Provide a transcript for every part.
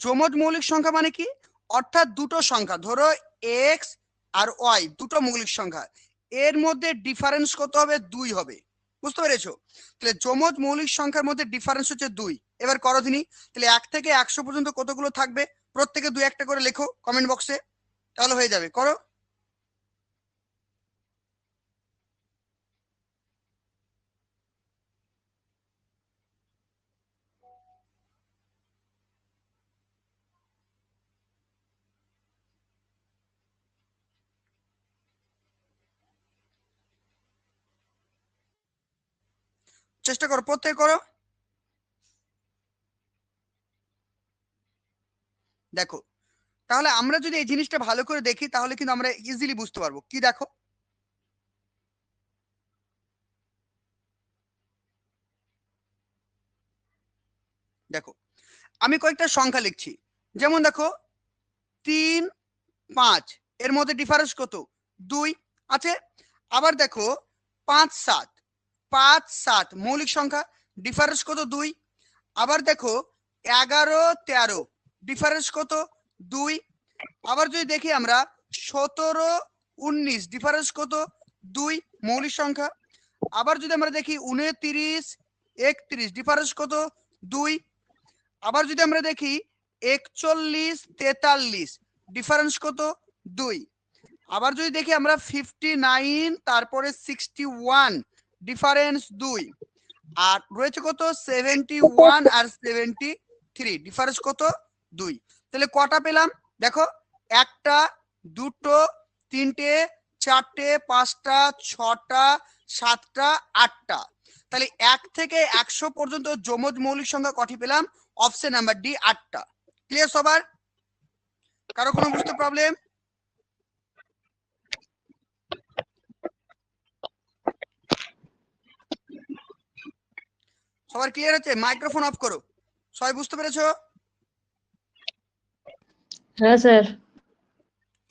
যমজ মৌলিক সংখ্যা মানে কি, অর্থাৎ দুটো সংখ্যা, ধরো এক্স আর ওয়াই দুটো মৌলিক সংখ্যা, এর মধ্যে ডিফারেন্স কত হবে, 2 হবে। বুঝতে পেরেছো? তাহলে যমজ মৌলিক সংখ্যার মধ্যে ডিফারেন্স হচ্ছে 2। এবার করো দিনি, তাহলে 1 থেকে 100 পর্যন্ত কতগুলো থাকবে, প্রত্যেকে 2-1টা করে লেখো কমেন্ট বক্সে, তাহলে হয়ে যাবে। করো। চেষ্টা করো, প্রত্যেকে করো। দেখো, তাহলে আমরা যদি এই জিনিসটা ভালো করে দেখি তাহলে কিন্তু আমরা ইজিলি বুঝতে পারবো। কি দেখো, দেখো আমি কয়েকটা সংখ্যা লিখছি, যেমন দেখো 3, 5, এর মধ্যে ডিফারেন্স কত, 2 আছে। আবার দেখো 5, 7, 5, 7 মৌলিক সংখ্যা, ডিফারেন্স কত, 2। আবার দেখো 11, 13 ডিফারেন্স কত, 2। আবার যদি দেখি আমরা 17, 19 ডিফারেন্স কত, 2 মৌলিক সংখ্যা। আবার যদি আমরা দেখি 29, 31 ডিফারেন্স কত, 2। আবার যদি আমরা দেখি 41, 43 ডিফারেন্স কত, 2। আবার যদি দেখি আমরা 59 তারপরে 61 ডিফারেন্স 2। আর রয়েছে কত, 71 আর 73 ডিফারেন্স কত, 2। তাহলে কটা পেলাম দেখো, 1টা, 2টো, 3টে, 4টে, 5টা, 6টা, 7টা, 8টা। তাহলে 1 থেকে 100 পর্যন্ত যমজ মৌলিক সংখ্যা কটি পেলাম, অপশন নাম্বার ডি 8টা। ক্লিয়ার সবার? কারো কোনো বুঝতে প্রবলেম? সবার ক্লিয়ার হচ্ছে? মাইক্রোফোন অফ করো। সবাই বুঝতে পেরেছো? হ্যাঁ স্যার।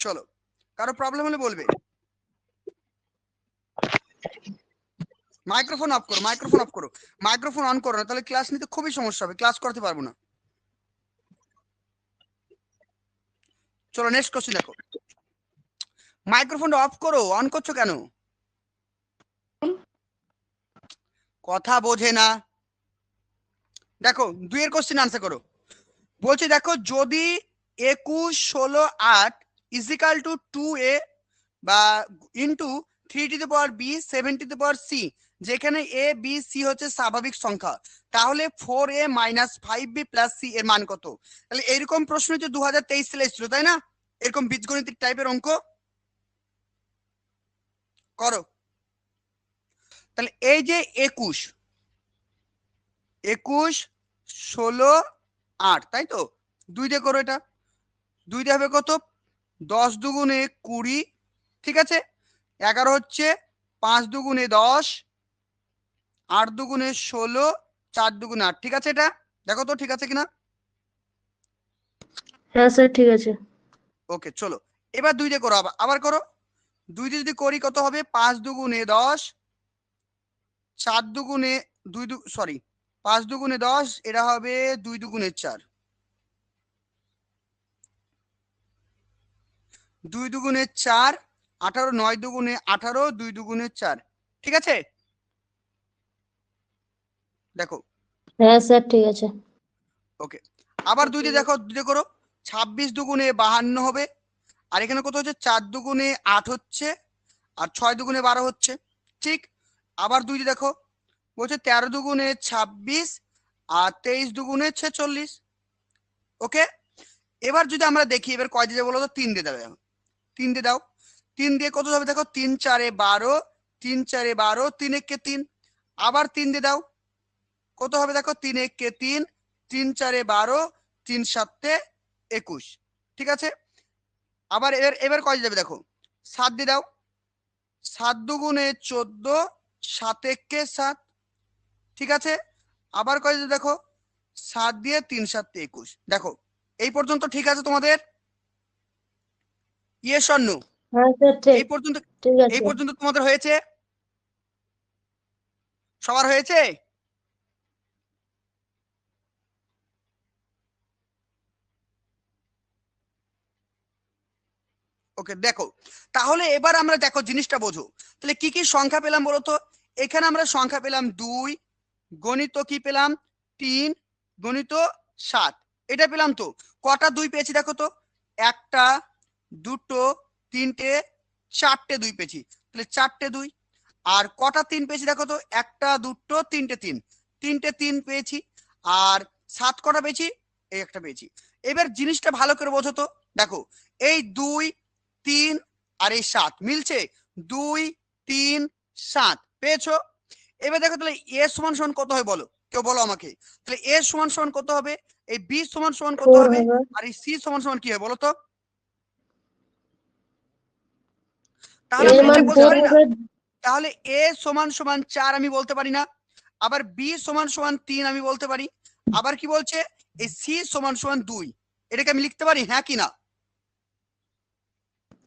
চলো, কারো প্রবলেম হলে বলবে। মাইক্রোফোন অফ করো, মাইক্রোফোন অফ করো, মাইক্রোফোন অন করো না, তাহলে ক্লাস নিতে খুবই সমস্যা হবে, ক্লাস করতে পারবো না। চলো নেক্সট কোশ্চেন দেখো। মাইক্রোফোনটা অফ করো, অন করছো কেন? কথা বোঝে না। দেখো 2 এর কোশ্চেন আনসার করো। বলছি দেখো, যদি 21, 16, 8 ইজিক্যাল টু 2a বা ইন্টু 3b 7c, যেখানে a b c হচ্ছে স্বাভাবিক সংখ্যা, তাহলে 4a - 5b + c এর মান কত? তাহলে এরকম প্রশ্ন হচ্ছে 2023 সালে এসেছিল, তাই না? এরকম বীজগণিতিক টাইপের অঙ্ক করো। তাহলে এই যে 21, 16, 8, তাই তো? 2 দিয়ে করো এটা, 2 দিয়ে হবে কত, 10 দুগুণে 20, ঠিক আছে। 11 হচ্ছে, 5 দুগুণে 10, 8 দুগুণে 16, 4 দুগুণে 8, ঠিক আছে? এটা দেখো তো ঠিক আছে কিনা। হ্যাঁ স্যার ঠিক আছে। ওকে চলো, এবার 2 দিয়ে করো, আবার করো। 2 দিয়ে যদি করি কত হবে, 5 দুগুণে 10, 4 দুগুণে 2 সরি 5 দুগুণে 10, এটা হবে 2 দুগুণে 4, 2 দুগুণে 4, 18, 9 দুগুণে 18, 2 দুগুণে 4, ঠিক আছে? দেখো হ্যাঁ স্যার ঠিক আছে। ওকে, আবার 2 দিয়ে দেখো, 2 দিয়ে করো, 26 দুগুণে 52 হবে। আর এখানে কত হচ্ছে, 4 দুগুণে 8 হচ্ছে, আর 6 দুগুণে 12 হচ্ছে, ঠিক। আবার 2 দিয়ে দেখো, বলছে 13 দুগুণে 26, আর 23 দুগুণে 46। ওকে, এবার যদি আমরা দেখি এবার কয় দিয়ে বলো তো, 3 দিয়ে দাও, 3 দিয়ে দাও। 3 দিয়ে কত হবে দেখো, 3 4 12, 3 4 12, 3 1 কে 3। আবার 3 দিয়ে দাও, কত হবে দেখো, 3 1 কে 3, 3 4 12, 3 7 21, ঠিক আছে। আবার এবার কয় যাবে দেখো, 7 দিয়ে দাও, 7 দুগুণে 14, 7 1 কে 7, ঠিক আছে। আবার কয় যাবে দেখো, 7 দিয়ে 3 7 21। দেখো এই পর্যন্ত ঠিক আছে তোমাদের? Yes or no? হ্যাঁ স্যার ঠিক এই পর্যন্ত, ঠিক এই আছে। পর্যন্ত তোমাদের হয়েছে? সবার হয়েছে? ওকে, দেখো তাহলে এবার আমরা দেখো জিনিসটা বোঝো, তাহলে কি কি সংখ্যা পেলাম বলো তো? এখানে আমরা সংখ্যা পেলাম 2 গণিত কি পেলাম 3 গণিত 7, এটা পেলাম তো। কটা 2 পেয়েছি দেখো তো, একটা, দুটো, তিনটে, চারটে 2 পেয়েছি, তাহলে 4টে 2। আর কটা 3 পেয়েছি দেখো তো, একটা, দুটো, তিনটে 3, তিনটে 3 পেয়েছি। আর 7 কটা পেয়েছি, এই একটা পেয়েছি। এবার জিনিসটা ভালো করে বোঝো তো, দেখো এই 2 3 আর এই 7 মিলছে, 2 3 7 পেয়েছো। এবার দেখো তাহলে এ সমান সমান কত হয় বলো, কেউ বলো আমাকে। তাহলে এ সমান সমান কত হবে, এই বি সমান সমান কত 4 হবে, হবে। আর এই সি সমান সমান কি হবে বলো তো? তাহলে এর আমরা মান এটা বলতে 4 পারি না, হবে। তাহলে এ সমান সমান 4 আমি বলতে পারি না, আবার বি সমান সমান 3 আমি বলতে পারি, আবার কি বলছে এই সি সমান সমান 2, এটাকে আমি লিখতে পারি হ্যাঁ কি না?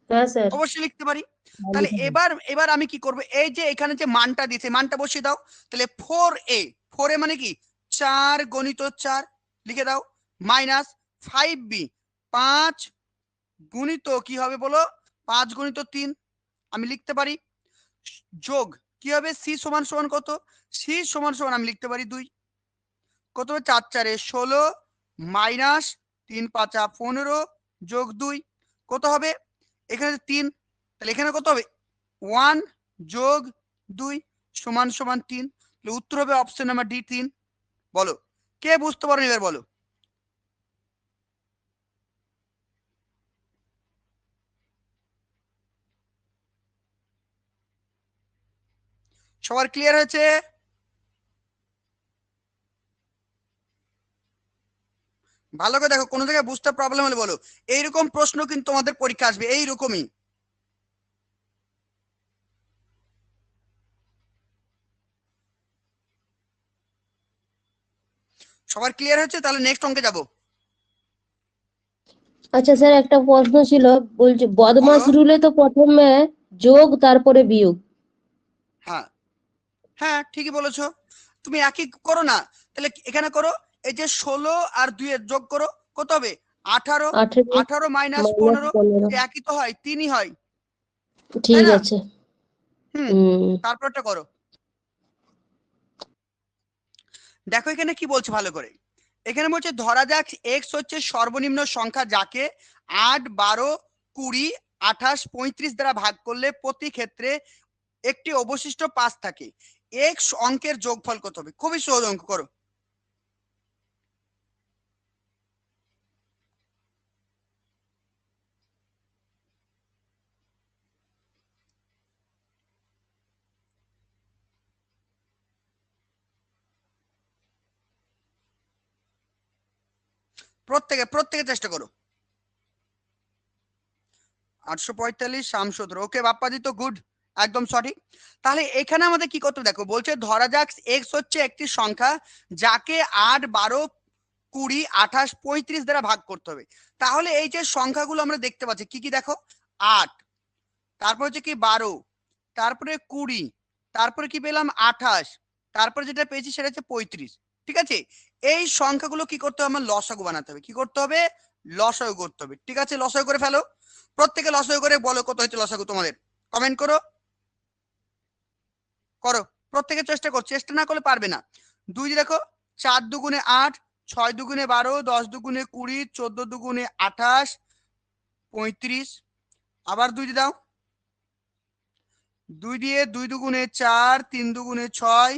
হ্যাঁ স্যার। অবশ্যই লিখতে পারি। তাহলে এবার এবার আমি কি করব, এই যে এখানে যে মানটা দিয়েছে মানটা বসিয়ে দাও। তাহলে 4a, 4a মানে কি 4 গণিত 4 লিখে দাও, মাইনাস 5b 5 গুণিত কি হবে বলো, 5 গুণিত 3 আমি লিখতে পারি, যোগ কি হবে সি সমান সমান কত, সি সমান সমান আমি লিখতে পারি 2, কত হবে 4 4 16 মাইনাস 3 5 15 যোগ 2 কত হবে, এখানে 3, তাহলে এখানে কত হবে 1 যোগ 2 সমান সমান 3, তাহলে উত্তর হবে অপশন নাম্বার ডি 3। বলো কে বুঝতে পারো এবার বলো। সবার ক্লিয়ার হয়েছে? ভালো করে দেখো, কোনো জায়গায় বুঝতে প্রবলেম হলে বলো, এইরকম প্রশ্ন কিন্তু তোমাদের পরীক্ষা আসবে এইরকমই। সবার ক্লিয়ার হয়েছে? তাহলে নেক্সট অঙ্কে যাব। আচ্ছা স্যার, একটা প্রশ্ন ছিল, বলছি বদমাস বলো। রুলে তো প্রথমে যোগ তারপরে বিয়োগ। হ্যাঁ হ্যাঁ ঠিকই বলেছো, তুমি একই করো না, তাহলে এখানে করো, এই যে 16 আর 2 এর যোগ করো, কত হবে 18, 18 18 মাইনাস মাইনাস 15, 15। একই তো হয় 3ই হয়, তাই ঠিক না? আছে। হুম, হুম। তারপরটা করো। দেখো এখানে কি বলছে ভালো করে, এখানে বলছে ধরা যাক এক্স হচ্ছে সর্বনিম্ন সংখ্যা যাকে 8 12 20 28 35 দ্বারা ভাগ করলে প্রতি ক্ষেত্রে একটি অবশিষ্ট 5 থাকে, এক্স অঙ্কের যোগফল কত হবে? খুবই সহজ অঙ্ক, করো। প্রত্যেকে প্রত্যেকে চেষ্টা করো। 845 317, ওকে বাপ্পাজি তো গুড, একদম সঠিক। তাহলে এখানে আমাদের কি করতে হবে দেখো, বলছে ধরা যাক এক্স হচ্ছে একটি সংখ্যা যাকে 8 12 20 28 35 দ্বারা ভাগ করতে হবে। তাহলে এই যে সংখ্যাগুলো আমরা দেখতে পাচ্ছি কি কি দেখো, 8, তারপর হচ্ছে কি 12, তারপরে 20, তারপরে কি পেলাম 28, তারপরে যেটা পেয়েছি সেটা হচ্ছে 35, ঠিক আছে? এই সংখ্যাগুলো কি করতে হবে, আমার লসাগু বানাতে হবে, কি করতে হবে, লসাগু করতে হবে, ঠিক আছে? লসাগু করে ফেলো, প্রত্যেকে লসাগু করে বলো কত হয়েছে লসাগু তোমাদের, কমেন্ট করো, করো, প্রত্যেকে চেষ্টা করো, চেষ্টা না করলে পারবে না। 2 দেখো 4 দুগুণে 8, 6 দুগুণে 12, 10 দুগুণে 20, 14 দুগুণে 28 35, আবার 2 দাও, 2 দিয়ে 2 দুগুণে 4, 3 দুগুণে 6,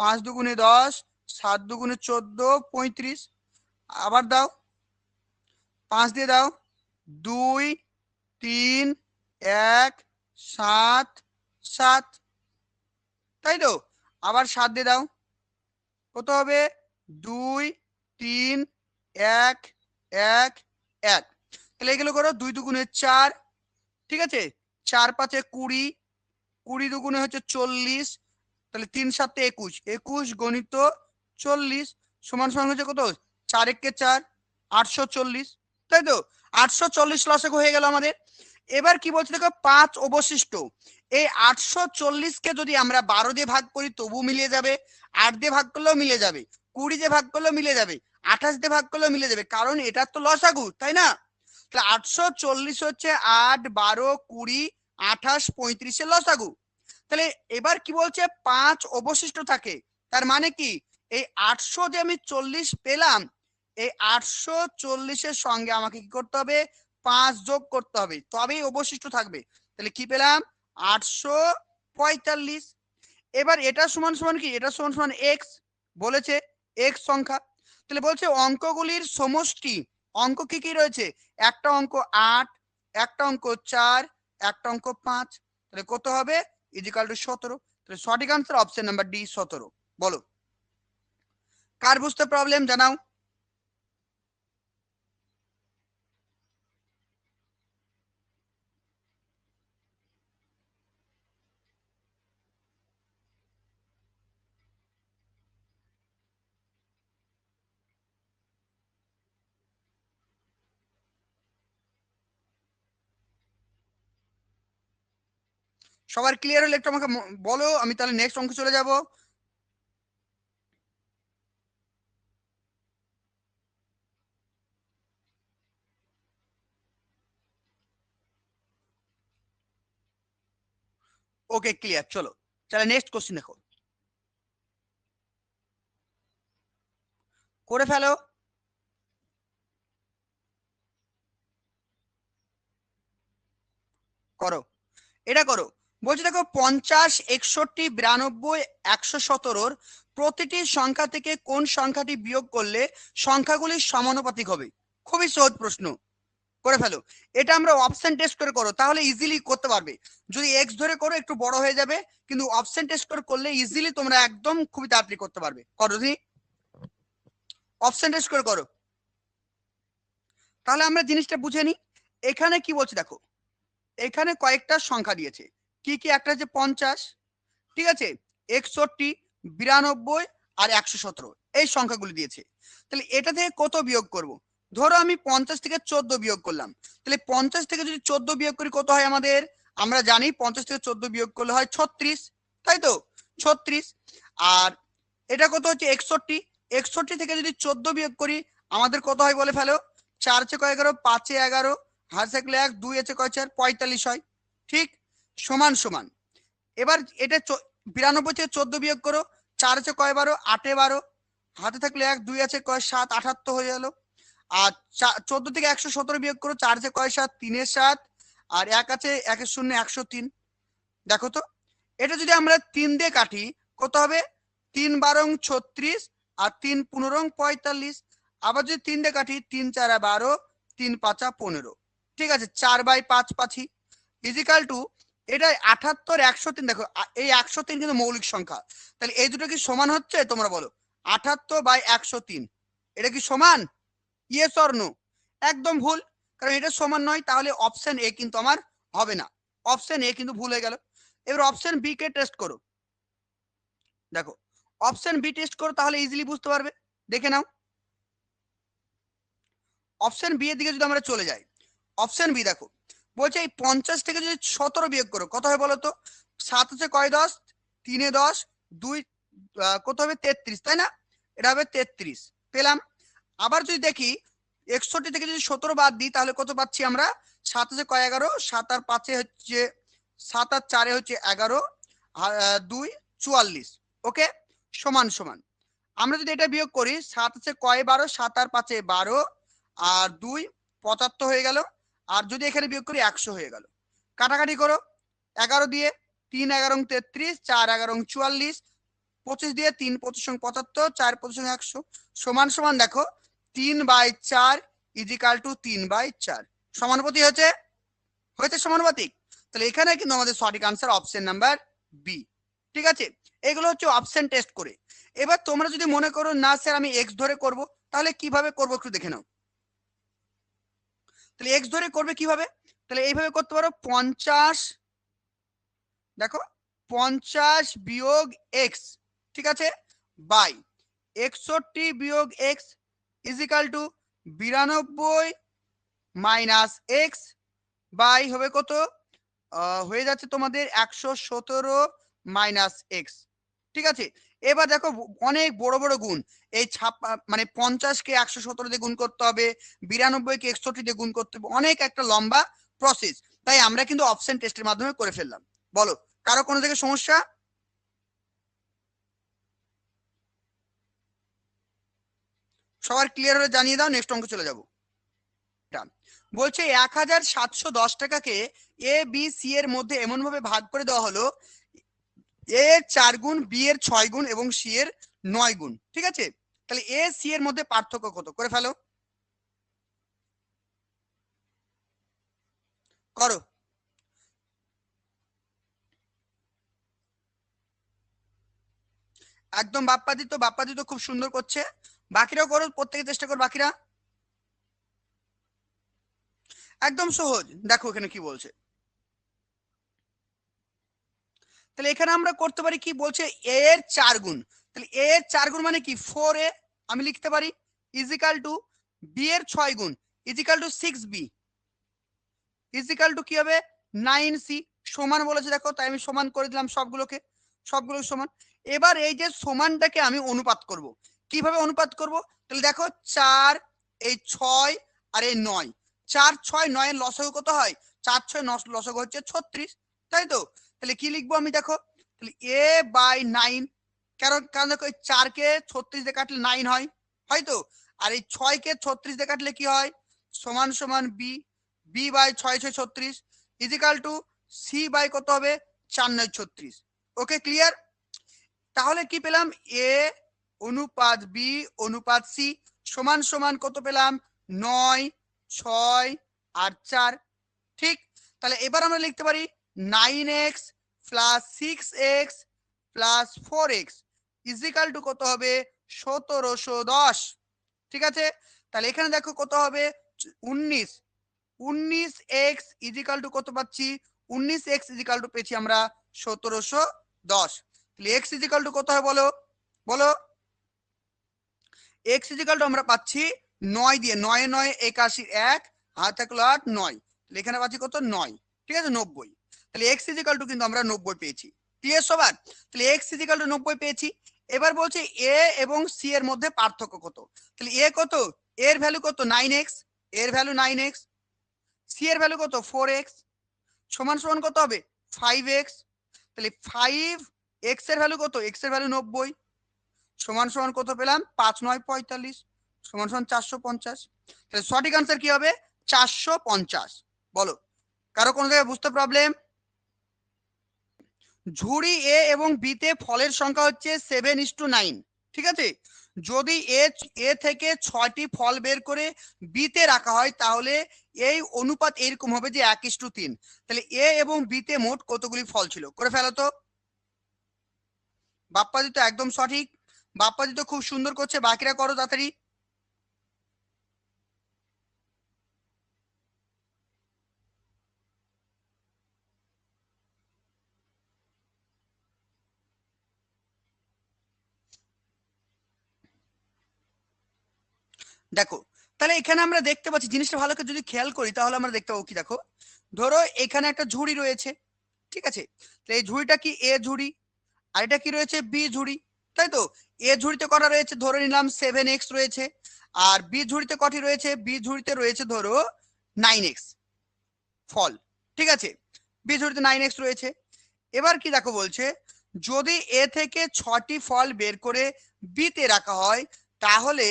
5 দুগুণে 10, 7 দুগুণে 14 35, আবার দাও 5 দিয়ে দাও, 2 3 1 7 7, তাই তো? আবার 7 দিয়ে দাও, কত হবে 2 3 1 1 1, তাহলে এগুলো করো 2 দুগুণে 4, ঠিক আছে? 4 5 20, 20 দুগুণে হচ্ছে 40, তাহলে 3 7 21, 21 গণিত 40 সমান সমান হচ্ছে কত, 4 1 4 840, তাই তো? 840 লসাগু হয়ে গেল আমাদের। এবার কি বলছে দেখো 5 অবশিষ্ট, এই 840 কে যদি আমরা 12 দিয়ে ভাগ করি তবু মিলে যাবে, 8 দিয়ে ভাগ করলেও মিলে যাবে, 20 দিয়ে ভাগ করলেও মিলে যাবে, 28 দিয়ে ভাগ করলেও মিলে যাবে, কারণ এটা তো লসাগু, তাই না? তাহলে 840 হচ্ছে 8, 12, 20, 28, 35 এর লসাগু। তাহলে এবার কি বলছে 5 অবশিষ্ট থাকে, তার মানে কি এই 800 যে আমি 40 পেলাম, এই 840 এর সঙ্গে আমাকে কি করতে হবে 5 যোগ করতে হবে, তবেই অবশিষ্ট থাকবে। তাহলে কি পেলাম 845। এবার এটা সমান সমান কি, এটা সমান সমান x, বলেছে x সংখ্যা। তাহলে বলছে অঙ্কগুলির সমষ্টি, অঙ্ক কি কি রয়েছে, একটা অঙ্ক 8, একটা অঙ্ক 4, একটা অঙ্ক 5, তাহলে কত হবে ইজিক্যাল টু 17। তাহলে সঠিক আনসার অপশন নাম্বার ডি 17। বলো কার বুঝতে প্রবলেম জানাও। সবার ক্লিয়ার হলে একটু আমাকে বলো, আমি তাহলে নেক্সট অঙ্ক চলে যাব। ওকে ক্লিয়ার, চলো তাহলে নেক্সট কোশ্চেন দেখো, করে ফেলো। করো, এটা করো। বলছি দেখো 50, 61, 92, 117 প্রতিটি সংখ্যা থেকে কোন সংখ্যাটি বিয়োগ করলে সংখ্যাগুলি সমানুপাতিক হবে। খুবই সহজ প্রশ্ন, করে ফেলো। এটা আমরা অপশন টেস্ট করে করো, তাহলে ইজিলি করতে পারবে। যদি এক্স ধরে করো একটু বড় হয়ে যাবে, কিন্তু অপশন টেস্ট করে করলে ইজিলি তোমরা একদম খুবই তাড়াতাড়ি করতে পারবে। করো দি, অপশন টেস্ট করে করো। তাহলে আমরা জিনিসটা বুঝে নিই। এখানে কি বলছে দেখো, এখানে কয়েকটা সংখ্যা দিয়েছে, কি কি, একটা হচ্ছে 50, ঠিক আছে, 61, 92 আর 117, এই সংখ্যাগুলি দিয়েছে। তাহলে এটা থেকে কত বিয়োগ করব, ধরো আমি 50 থেকে 14 বিয়োগ করলাম। তাহলে 50 থেকে যদি 14 বিয়োগ করি কত হয় আমাদের, আমরা জানি 50 থেকে 14 বিয়োগ করলে হয় 36, তাই তো 36। আর এটা কত হচ্ছে 61, 61 থেকে যদি 14 বিয়োগ করি আমাদের কত হয় বলে ফেলো, 4 × 11, 5 × 11, হার থাকলে 1, 2 × 4, 45 হয়, ঠিক, সমান সমান। এবার এটা 92 থেকে 14 বিয়োগ করো, 4 আছে কয় 12, 8 এ 12, হাতে থাকলে 1, 2 আছে কয় 7, 78 হয়ে গেল। আর 14 থেকে 117 বিয়োগ করো, 4 আছে কয় 7, 3 এর 7, আর 1 আছে 1 এর 0, 103। দেখো তো এটা যদি আমরা 3 দিয়ে কাটি কত হবে, 3 12 36 আর 3 15 45। আবার যদি 3 দিয়ে কাটি 3 4 12, 3 5 15, ঠিক আছে, 4/5 পাচ্ছি ইজিক্যাল টু, এটা 78, 103। দেখো এই 103 কিন্তু মৌলিক সংখ্যা, তাহলে এই দুটো কি সমান হচ্ছে তোমরা বলো, 78/103 এটা কি সমান, ইয়েস অর নো? একদম ভুল, কারণ এটা সমান নয়, তাহলে অপশন এ কিন্তু আমার হবে না, অপশন এ কিন্তু ভুল হয়ে গেল। এবার অপশন বি কে টেস্ট করো, দেখো অপশন বি টেস্ট করো তাহলে ইজিলি বুঝতে পারবে, দেখে নাও। অপশন বি এর দিকে যদি আমরা চলে যাই, অপশন বি দেখো বলছে এই 50 থেকে যদি 17 বিয়োগ করো কত হয় বলো তো, 7 হচ্ছে কয় 10, 3 এ 10, 2 কত হবে 33, তাই না, এটা হবে 33 পেলাম। আবার যদি দেখি 61 থেকে যদি 17 বাদ দিই তাহলে কত পাচ্ছি আমরা, 7 আছে কয় 11, 7 আর 5 এ হচ্ছে 7 আর 4 এ হচ্ছে 11, 2 44, ওকে, সমান সমান। আমরা যদি এটা বিয়োগ করি 7 আছে কয় 12, 7 আর 5 এ 12, আর 2 75 হয়ে গেল। আর যদি এখানে বিয়োগ করি 100 হয়ে গেল। কাটাকাটি করো, 11 দিয়ে 3 11 33, 4 11 44, 25 দিয়ে 3 25 75, 4 25 100, সমান সমান। দেখো 3/4 ইজিক্যাল টু 3/4, সমানুপাতিক হয়েছে, হয়েছে সমানুপাতিক। তাহলে এখানে কিন্তু আমাদের সঠিক আনসার অপশন নাম্বার বি, ঠিক আছে। এগুলো হচ্ছে অপশন টেস্ট করে। এবার তোমরা যদি মনে করো না স্যার আমি এক্স ধরে করব, তাহলে কিভাবে করবো একটু দেখে নাও। তাহলে এক্স ধরে করবে কিভাবে, তাহলে এইভাবে করতে পারো 50, দেখো 50 বিয়োগ এক্স, ঠিক আছে, বাই 61 বিয়োগ x is equal to 92 minus x by হবে কত, হয়ে যাচ্ছে তোমাদের 117 মাইনাস এক্স, ঠিক আছে, এবার দেখো অনেক বড় বড় গুণ, এই মানে 50-কে 117 দিয়ে গুণ করতে হবে, 92-কে 61 দিয়ে গুণ করতে হবে, অনেক একটা লম্বা প্রসেস। তাই আমরা কিন্তু অপশন টেস্টের মাধ্যমে করে ফেললাম। বলো, কারো কোনো থেকে সমস্যা? সবার ক্লিয়ার হলে জানিয়ে দাও, নেক্সট অঙ্ক চলে যাবো। বলছে 1710 টাকাকে এ বি সি এর মধ্যে এমন ভাবে ভাগ করে দেওয়া হলো, এ 4 গুণ, বি এর 6 গুণ এবং সি এর 9 গুণ। ঠিক আছে, তাহলে এ সি এর মধ্যে পার্থক্য কত? করে ফেলো, করো। একদম বাপ্পাদি তো খুব সুন্দর করছে, বাকিরাও করো, প্রত্যেকে চেষ্টা করো বাকিরা। একদম সহজ, দেখো এখানে কি বলছে। তাহলে এখানে আমরা করতে পারি, কি বলছে, এ এর 4 গুণ। তাহলে এ এর 4 গুণ মানে কি 4a, আমি লিখতে পারি ইজিক্যাল টু বি এর 6 গুণ is equal two 6b is equal two কি হবে 9c, সমান বলেছে দেখো, তাই আমি সমান করে দিলাম সবগুলো সমান। এবার এই যে সমানটাকে আমি অনুপাত করব, কিভাবে অনুপাত করব? তাহলে দেখো 4, এই 6 আর এই 9, 4 6 9 এর লসাগু কত হয়? 4 6 9 লসাগু হচ্ছে 36, তাই তো? তাহলে কি লিখবো আমি, দেখো তাহলে a বাই 9, কারণ দেখো এই 4 কে 36 দিয়ে কাটলে 9 হয়, হয়তো, আর এই 6 কে 36 দিয়ে কাটলে কি হয়? সমান সমান b, b by 6 6 36 is equal to c by কত হবে? 4 9 36। Okay, clear? তাহলে কি পেলাম? a অনুপাত b অনুপাত c সমান সমান কত পেলাম? 9 6 আর 4। ঠিক, তাহলে এবার আমরা লিখতে পারি 9x plus 6x plus 4x is equal to কত হবে? 1710। ঠিক আছে, তাহলে এখানে দেখো কত হবে? 19, 19x ইজিক্যাল টু কত পাচ্ছি? 19x ইজিক্যাল টু পেয়েছি আমরা 1710। তাহলে x ইজিক্যাল টু কত হয় বলো, বলো। x ইজিক্যাল টু আমরা পাচ্ছি 9 দিয়ে, 9 9 81, 1 হাত থাকলো 8 9, তাহলে এখানে পাচ্ছি কত? 9। ঠিক আছে, 90। তাহলে x ইজিক্যাল টু কিন্তু আমরা 90 পেয়েছি। ক্লিয়ার সবার? তাহলে x ইজিক্যাল টু 90 পেয়েছি। এবার বলছে a এবং c এর মধ্যে পার্থক্য কত? তাহলে a কত? এর ভ্যালু কত? 9x, এর ভ্যালু 9x, c এর ভ্যালু কত? 4x, সমান সমান কত হবে? 5x। তাহলে 5x এর ভ্যালু কত? x এর ভ্যালু 90, সমান সমান কত পেলাম? 5 9 45, সমান সমান 450। তাহলে সঠিক আনসার কি হবে? 450। বলো, কারো কোনো জায়গায় বুঝতে প্রবলেম? ঝুড়ি এ এবং বি তে ফলের সংখ্যা হচ্ছে 7:9। ঠিক আছে, যদি এ থেকে 6টি ফল বের করে বি তে রাখা হয়, তাহলে এই অনুপাত এরকম হবে যে 1:3। তাহলে এ এবং বি তে মোট কতগুলি ফল ছিল? করে ফেলো তো। বাপ্পাদি তো একদম সঠিক, বাপ্পাদি তো খুব সুন্দর করছে, বাকিরা করো তাড়াতাড়ি। দেখো, তাহলে এখানে আমরা দেখতে পাচ্ছি জিনিসটা ভালো করে যদি খেয়াল করি, তাহলে আমরা দেখতে পাবো কি, দেখো ধরো এখানে একটা ঝুড়ি রয়েছে। ঠিক আছে, তো এই ঝুড়িটা কি এ ঝুড়ি, আর এটা কি রয়েছে? বি ঝুড়ি, তাই তো? এ ঝুড়িতে কটা রয়েছে? ধরে নিলাম 7x রয়েছে। আর বি ঝুড়িতে কটি রয়েছে? বি ঝুড়িতে রয়েছে ধরো 9x ফল। ঠিক আছে, বি ঝুড়িতে 9x রয়েছে। এবার কি দেখো বলছে, যদি এ থেকে 6টি ফল বের করে বি তে রাখা হয়, তাহলে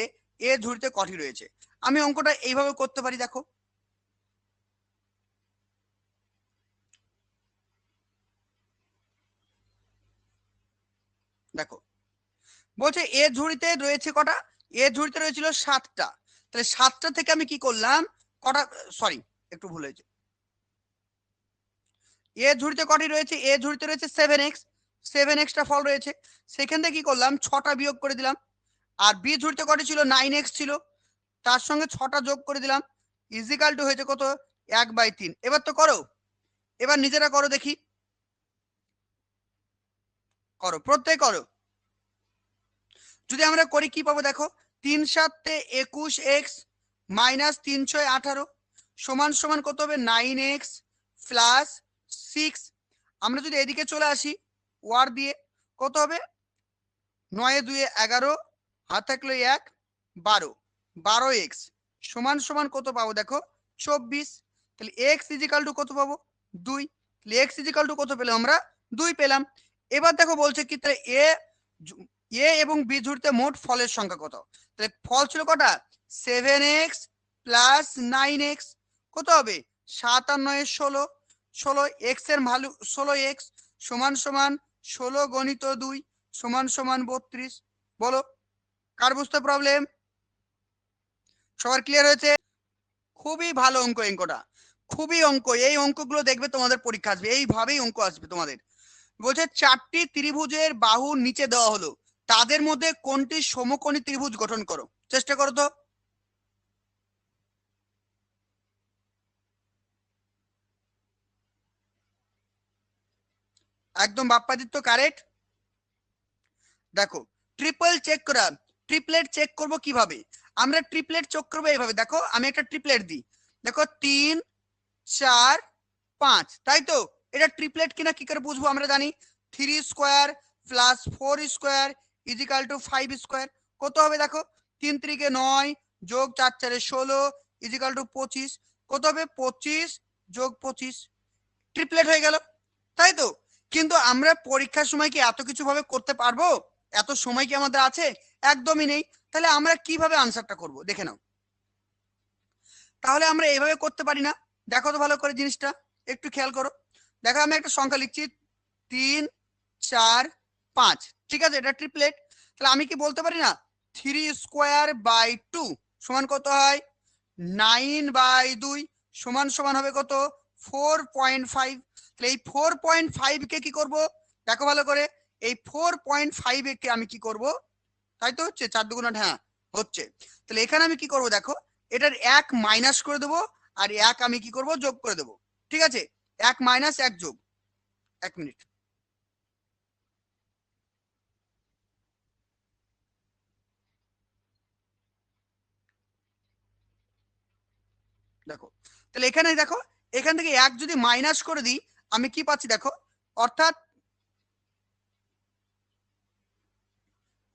এ ঝুড়িতে কটি রয়েছে? আমি অঙ্কটা এইভাবে করতে পারি, দেখো দেখো বলছে এ ঝুড়িতে রয়েছে কটা? এ ঝুড়িতে রয়েছিল 7টা। তাহলে 7টা থেকে আমি কি করলাম, কটা, সরি একটু ভুল হয়েছে, এ ঝুড়িতে কটি রয়েছে? এ ঝুড়িতে রয়েছে 7x, 7xটা ফল রয়েছে, সেখান থেকে কি করলাম, 6টা বিয়োগ করে দিলাম। আর বি ঝুড়িতে কটি ছিল? 9x ছিল, তার সঙ্গে 6টা যোগ করে দিলাম, ইজিক্যাল টু হয়েছে কত? 1/3। এবার তো করো, এবার নিজেরা করো দেখি, করো প্রত্যেক করো। যদি আমরা করি কি পাবো, দেখো 3 7 21x মাইনাস 3 6 18 সমান সমান কত হবে? 9x plus 6। আমরা যদি এদিকে চলে আসি ওয়ার দিয়ে, কত হবে? 9 2 11, হাত থাকলো 1, 12, 12x সমান সমান কত পাবো দেখো 24। তাহলে x ইজিক্যাল টু কত পাবো 2। তাহলে x ইজিক্যাল টু কত পেলাম আমরা 2 পেলাম। এবার দেখো বলছে কি তাহলে এ এবং বি জুড়তে মোট ফলের সংখ্যা কত। তাহলে ফল ছিল কটা 7x প্লাস 9x, কত হবে 7 আর 9 16, 16 x এর ভ্যালু 16x সমান সমান 16 গণিত 2 সমান সমান 32। বলো কার বুঝতে প্রবলেম, সবার ক্লিয়ার হয়েছে? খুবই ভালো অঙ্ক, অঙ্কটা খুবই অঙ্ক, এই অঙ্কগুলো দেখবে তোমাদের পরীক্ষা আসবে, এইভাবেই অঙ্ক আসবে তোমাদের। বলছে 4টি ত্রিভুজের বাহু নিচে দেওয়া হলো, তাদের মধ্যে কোনটি সমকোণী ত্রিভুজ গঠন করো। চেষ্টা করো তো। একদম বাপ্পাদিত্য কারেক্ট। দেখো ট্রিপল চেক করা, ট্রিপলেট চেক করব কিভাবে, আমরা ট্রিপলেট চেক করবো এইভাবে। দেখো আমি একটা ট্রিপলেট দিই, দেখো 3 4 5, তাই তো? এটা ট্রিপলেট কিনা কি করে বুঝবো, আমরা জানি 3 square plus 4 square is equal to 5 square. কত হবে দেখো 3 3 9 যোগ 4 4 16 ইজিক্যাল টু 25, কত হবে 25 যোগ 25, ট্রিপলেট হয়ে গেল, তাই তো? কিন্তু আমরা পরীক্ষার সময় কি এত কিছু ভাবে করতে পারবো, এত সময় কি আমাদের আছে, একদমই নেই। তাহলে আমরা কিভাবে আনসারটা করব দেখে নাও। তাহলে আমরা এইভাবে করতে পারি না, দেখো তো ভালো করে জিনিসটা একটু খেয়াল করো। দেখো আমি একটা সংখ্যা লিখছি 3 4 5, ঠিক আছে, এটা ট্রিপলেট। তাহলে আমি কি বলতে পারি না 3 স্কোয়ার বাই 2 সমান কত হয় 9/2 সমান সমান হবে কত 4.5। তাহলে এই 4.5 কে কি করব, দেখো ভালো করে, এই 4.5 কে আমি কি করব, তাই তো হচ্ছে 4 2 হ্যাঁ হচ্ছে। তাহলে এখানে আমি কি করব দেখো, এটার 1 মাইনাস করে দেবো, আর 1 আমি কি করব যোগ করে দেবো, ঠিক আছে, 1 মাইনাস 1 যোগ। 1 মিনিট, দেখো তাহলে এখানে দেখো, এখান থেকে 1 যদি মাইনাস করে দিই আমি কি পাচ্ছি দেখো, অর্থাৎ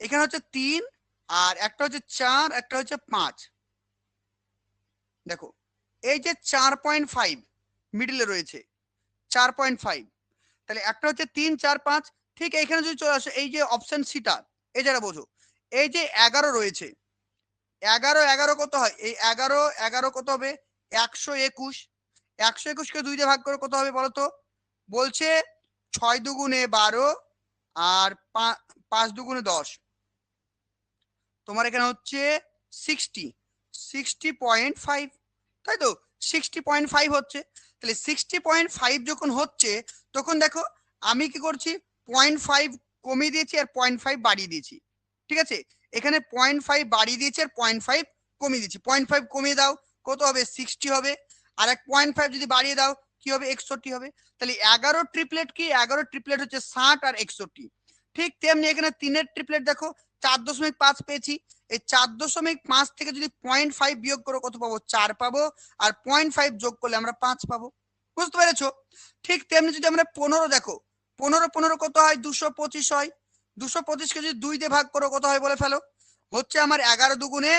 এখানে হচ্ছে 3 আর একটা হচ্ছে 4 একটা হচ্ছে 5। দেখো এই যে 4.5 মিডলে রয়েছে 4.5, তাহলে একটা হচ্ছে 3 4 5, ঠিক এইখানে যদি চলে আসে এই যে অপশন সিটা, এই যারা বোঝো, এই যে 11 রয়েছে, 11 11 কত হয়, এই 11 11 কত হবে 121, 121 কে 2 দিয়ে ভাগ করে কত হবে বলো তো, বলছে 6 দুগুণে 12 আর 5 দুগুণে 10, তোমার এখানে হচ্ছে 60, 60.5, তাই তো 60.5 হচ্ছে। তাহলে 60.5 যখন হচ্ছে তখন দেখো আমি কি করছি 0.5 কমিয়ে দিয়েছি আর 0.5 বাড়িয়ে দিয়েছি, ঠিক আছে, এখানে 0.5 বাড়িয়ে দিয়েছি আর 0.5 কমিয়ে দিয়েছি, 0.5 কমিয়ে দাও কত হবে 60 হবে, আর এক 0.5 যদি বাড়িয়ে দাও কি হবে 61 হবে। তাহলে 11 ট্রিপলেট কি, 11 ট্রিপলেট হচ্ছে 60 আর 61। ঠিক তেমনি এখানে 3-এর ট্রিপলেট দেখো 4.5 পেয়েছি, এই 4.5 থেকে যদি 0.5 বিয়োগ করো কত পাবো 4 পাবো, আর 0.5 যোগ করলে আমরা 5 পাবো, বুঝতে পেরেছো? ঠিক তেমনি যদি আমরা 15 দেখো, 15 15 কত হয় 225 হয়, 225 কে যদি 2 দিয়ে ভাগ করো কত হয় বলে ফেলো, হচ্ছে আমার 11 দুগুণে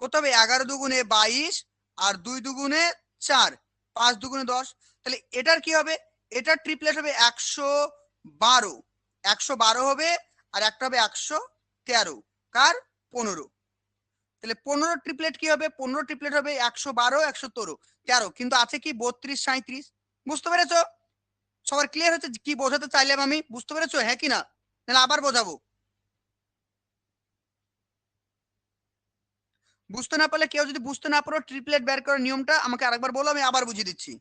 কত হবে 11 দুগুণে 22 আর 2 দুগুণে 4, 5 দুগুণে 10। তাহলে এটার কি হবে, এটার ট্রিপলেট হবে 112, 112 হবে, আর একটা হবে 113, কার 15। তাহলে 15 ট্রিপলেট কি হবে, 15 ট্রিপলেট হবে 112 113, কিন্তু আছে কি 32 37, বুঝতে পেরেছো? সবার ক্লিয়ার হচ্ছে কি বোঝাতে চাইলাম আমি, বুঝতে পেরেছো হ্যাঁ কি না, তাহলে আবার বোঝাবো। বুঝতে না পারলে কেউ যদি বুঝতে না পারো ট্রিপলেট বের করার নিয়মটা আমাকে আরেকবার বলো, আমি আবার বুঝিয়ে দিচ্ছি।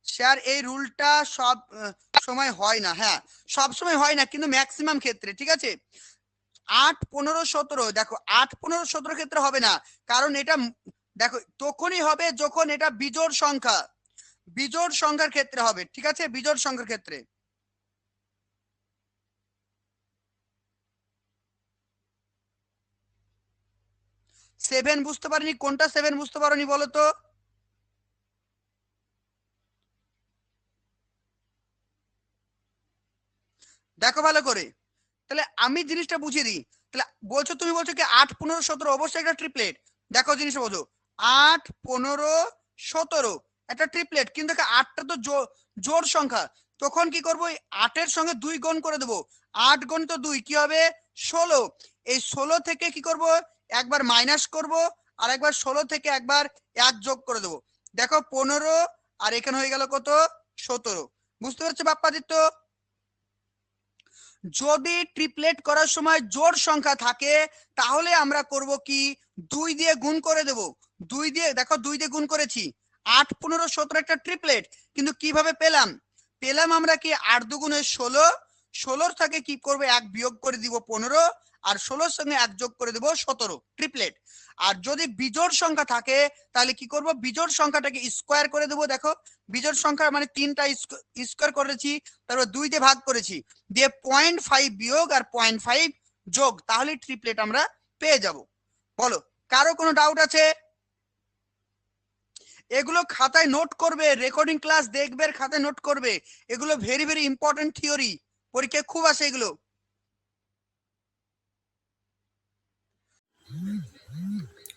স্যার এই রুলটা সব সময় হয় না, হ্যাঁ সব সময় হয় না কিন্তু ম্যাক্সিমাম ক্ষেত্রে, ঠিক আছে। 8 15 17, দেখো 8 15 17 ক্ষেত্রে হবে না, কারণ এটা দেখো তখনই হবে যখন এটা বিজোড় সংখ্যা, বিজোড় সংখ্যার ক্ষেত্রে হবে, ঠিক আছে, বিজোড় সংখ্যার ক্ষেত্রে। 7 বুঝতে পারিনি, কোনটা 7 বুঝতে পারোনি বলো তো? দেখো ভালো করে, তাহলে আমি জিনিসটা বুঝিয়ে দিই। তাহলে বলছো, তুমি বলছো কি 8, 15, 17 অবশ্যই একটা ট্রিপলেট। দেখো জিনিসটা বোঝো, 8, 15, 17 একটা ট্রিপলেট, কিন্তু দেখো 8টা তো জোড় সংখ্যা। তখন কি করবো, 8-এর সঙ্গে 2 গুণ করে দেবো। 8 গুণিত 2 কি হবে, 16। এই 16 থেকে কি করব, একবার মাইনাস করব, আর একবার 16 থেকে একবার 1 যোগ করে দেবো। দেখো 15, আর এখানে হয়ে গেল কত, 17। বুঝতে পারছো বাপ্পাদিত্য? যদি ট্রিপলেট করার সময় জোড় সংখ্যা থাকে তাহলে আমরা করব কি, 2 দিয়ে গুণ করে দেব। 2 দিয়ে, দেখো 2 দিয়ে গুণ করেছি, 8, 15, 17 একটা ট্রিপলেট। কিন্তু কিভাবে পেলাম, আমরা কি 8 দুগুণে 16, 16 থেকে কি করব, 1 বিয়োগ করে দিব 15, আর 16-র সঙ্গে 1 যোগ করে দেব 17, ট্রিপলেট। আর যদি বিজোড় সংখ্যা থাকে তাহলে কি করব, বিজোড় সংখ্যাটাকে স্কোয়ার করে দেব। দেখো বিজোড় সংখ্যা মানে 3টা স্কোয়ার করেছি, তারপর 2 দিয়ে ভাগ করেছি, দিয়ে 0.5 বিয়োগ আর 0.5 যোগ, তাহলে ট্রিপলেট আমরা পেয়ে যাব। বলো, কারো কোনো ডাউট আছে? এগুলো খাতায় নোট করবে, রেকর্ডিং ক্লাস দেখবে, খাতায় নোট করবে। এগুলো ভেরি ভেরি ইম্পর্টেন্ট থিওরি, পরীক্ষায় খুব আসে এগুলো।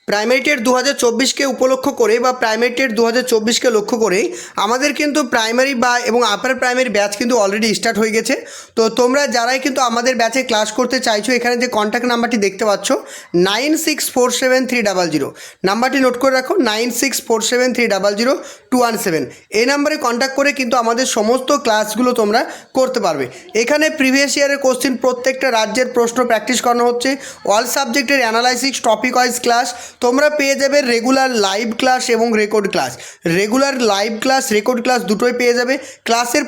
প্রাইমারি টেট 2024-কে উপলক্ষ করে বা প্রাইমারি টেট 2024-কে লক্ষ্য করে আমাদের কিন্তু প্রাইমারি বা এবং আপার প্রাইমারি ব্যাচ কিন্তু অলরেডি স্টার্ট হয়ে গেছে। তো তোমরা যারাই কিন্তু আমাদের ব্যাচে ক্লাস করতে চাইছো, এখানে যে কন্ট্যাক্ট নাম্বারটি দেখতে পাচ্ছ 96473000, নাম্বারটি নোট করে রাখো, 9647300217। এই নাম্বারে কন্ট্যাক্ট করে কিন্তু আমাদের সমস্ত ক্লাসগুলো তোমরা করতে পারবে। এখানে প্রিভিয়াস ইয়ারের কোশ্চেন, প্রত্যেকটা রাজ্যের প্রশ্ন প্র্যাকটিস করানো হচ্ছে, অল সাবজেক্টের অ্যানালাইসিস, টপিক ওয়াইজ ক্লাস তোমরা পেয়ে যাবে, রেগুলার লাইভ ক্লাস এবং record class. Regular live class, record class দুটোই পেয়ে যাবে। ক্লাসের